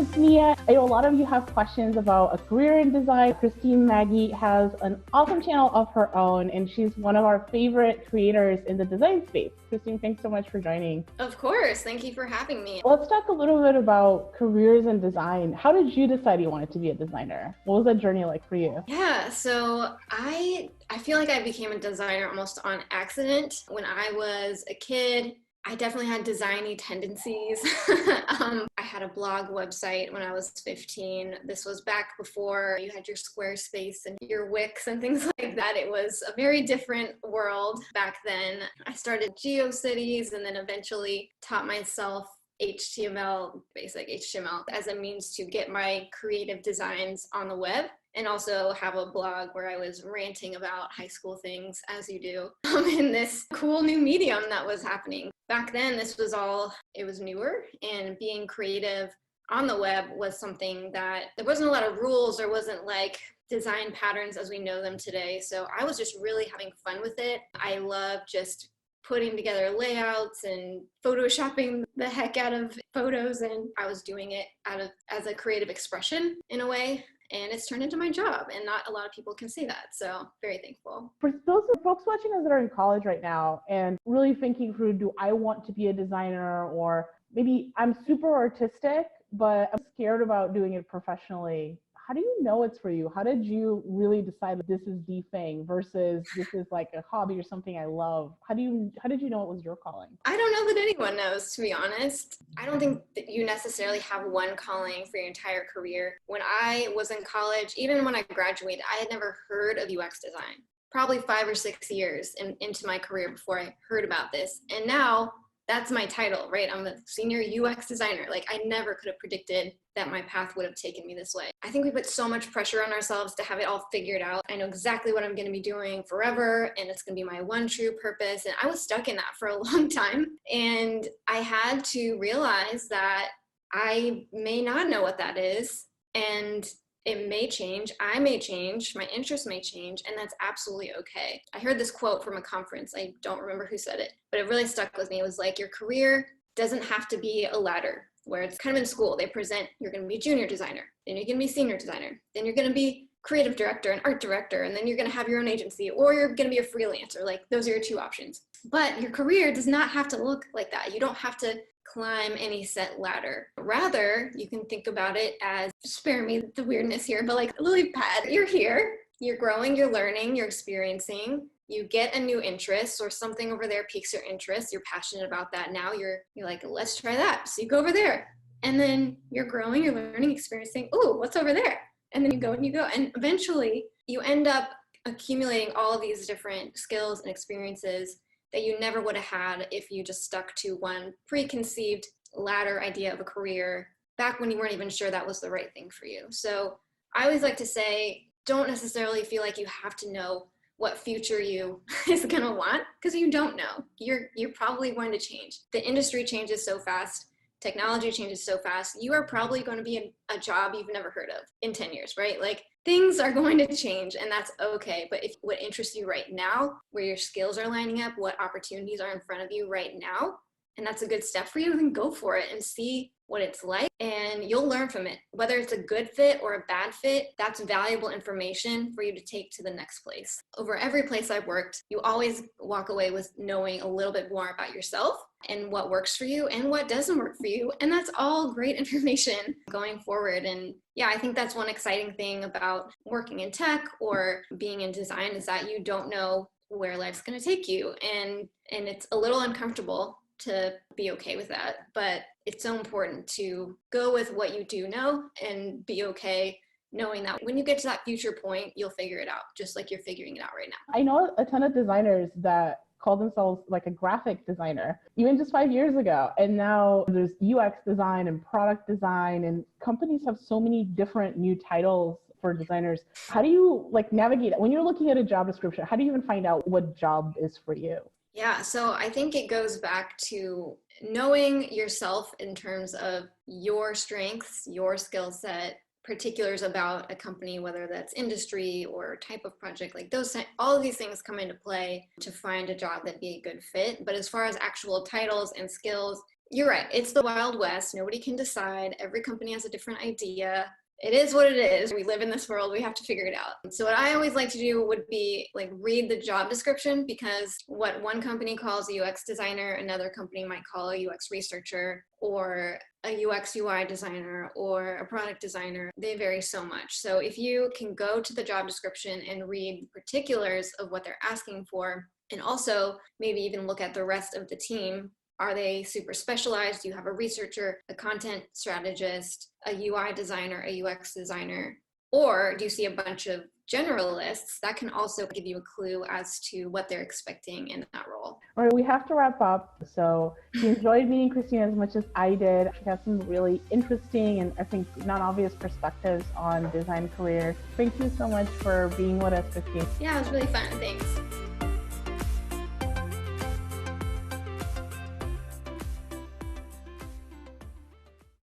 it's Nia. I know a lot of you have questions about a career in design. Christine Maggie has an awesome channel of her own, and she's one of our favorite creators in the design space. Christine, thanks so much for joining. Of course. Thank you for having me. Let's talk a little bit about careers in design. How did you decide you wanted to be a designer? What was that journey like for you? Yeah, so I feel like I became a designer almost on accident. When I was a kid, I definitely had designy tendencies. I had a blog website when I was 15. This was back before you had your Squarespace and your Wix and things like that. It was a very different world back then. I started GeoCities and then eventually taught myself HTML, basic HTML, as a means to get my creative designs on the web, and also have a blog where I was ranting about high school things, as you do, in this cool new medium that was happening. Back then, it was newer, and being creative on the web was something that there wasn't a lot of rules. There wasn't like design patterns as we know them today. So I was just really having fun with it. I love just putting together layouts and photoshopping the heck out of photos, and I was doing it as a creative expression in a way, and it's turned into my job, and not a lot of people can say that, so very thankful. For those folks watching us that are in college right now and really thinking through, do I want to be a designer, or maybe I'm super artistic but I'm scared about doing it professionally, how do you know it's for you? How did you really decide that this is the thing versus this is like a hobby or something I love? How did you know it was your calling? I don't know that anyone knows, to be honest. I don't think that you necessarily have one calling for your entire career. When I was in college, even when I graduated, I had never heard of UX design. Probably 5 or 6 years into my career before I heard about this. And now that's my title, right? I'm a senior UX designer. Like, I never could have predicted that my path would have taken me this way. I think we put so much pressure on ourselves to have it all figured out. I know exactly what I'm going to be doing forever, and it's going to be my one true purpose. And I was stuck in that for a long time. And I had to realize that I may not know what that is. And it may change, I may change, my interests may change, and that's absolutely okay. I heard this quote from a conference. I don't remember who said it, but it really stuck with me. It was like, your career doesn't have to be a ladder where it's kind of in school. They present, you're going to be junior designer, then you're going to be senior designer, then you're going to be creative director and art director, and then you're going to have your own agency, or you're going to be a freelancer. Like, those are your two options. But your career does not have to look like that. You don't have to climb any set ladder. Rather, you can think about it as, spare me the weirdness here, but like a lily pad. You're here, you're growing, you're learning, you're experiencing, you get a new interest or something over there piques your interest, you're passionate about that. Now you're like, let's try that. So you go over there, and then you're growing, you're learning, experiencing, ooh, what's over there? And then you go, and eventually you end up accumulating all of these different skills and experiences that you never would have had if you just stuck to one preconceived ladder idea of a career back when you weren't even sure that was the right thing for you. So I always like to say, don't necessarily feel like you have to know what future you is going to want, because you don't know. You're probably going to change. The industry changes so fast. Technology changes so fast. You are probably going to be in a job you've never heard of in 10 years, right? Like, things are going to change, and that's okay. But if what interests you right now, where your skills are lining up, what opportunities are in front of you right now, and that's a good step for you, then go for it and see what it's like, and you'll learn from it. Whether it's a good fit or a bad fit, that's valuable information for you to take to the next place. Over every place I've worked, you always walk away with knowing a little bit more about yourself and what works for you and what doesn't work for you. And that's all great information going forward. And yeah, I think that's one exciting thing about working in tech or being in design, is that you don't know where life's going to take you. And it's a little uncomfortable to be okay with that, but it's so important to go with what you do know and be okay knowing that when you get to that future point, you'll figure it out, just like you're figuring it out right now. I know a ton of designers that call themselves like a graphic designer, even just 5 years ago. And now there's UX design and product design, and companies have so many different new titles for designers. How do you like navigate it? When you're looking at a job description, how do you even find out what job is for you? Yeah, so I think it goes back to knowing yourself in terms of your strengths, your skill set, particulars about a company, whether that's industry or type of project, like those, all of these things come into play to find a job that'd be a good fit. But as far as actual titles and skills, You're right. It's the Wild West. Nobody can decide. Every company has a different idea. It is what it is. We live in this world. We have to figure it out. So what I always like to do would be like read the job description, because what one company calls a UX designer, another company might call a UX researcher or a UX UI designer or a product designer. They vary so much. So if you can go to the job description and read the particulars of what they're asking for, and also maybe even look at the rest of the team. Are they super specialized? Do you have a researcher, a content strategist, a UI designer, a UX designer? Or do you see a bunch of generalists? That can also give you a clue as to what they're expecting in that role. All right, we have to wrap up. So we enjoyed meeting Christina as much as I did. She has some really interesting and I think non-obvious perspectives on design careers. Thank you so much for being with us, Christina. Yeah, it was really fun. Thanks.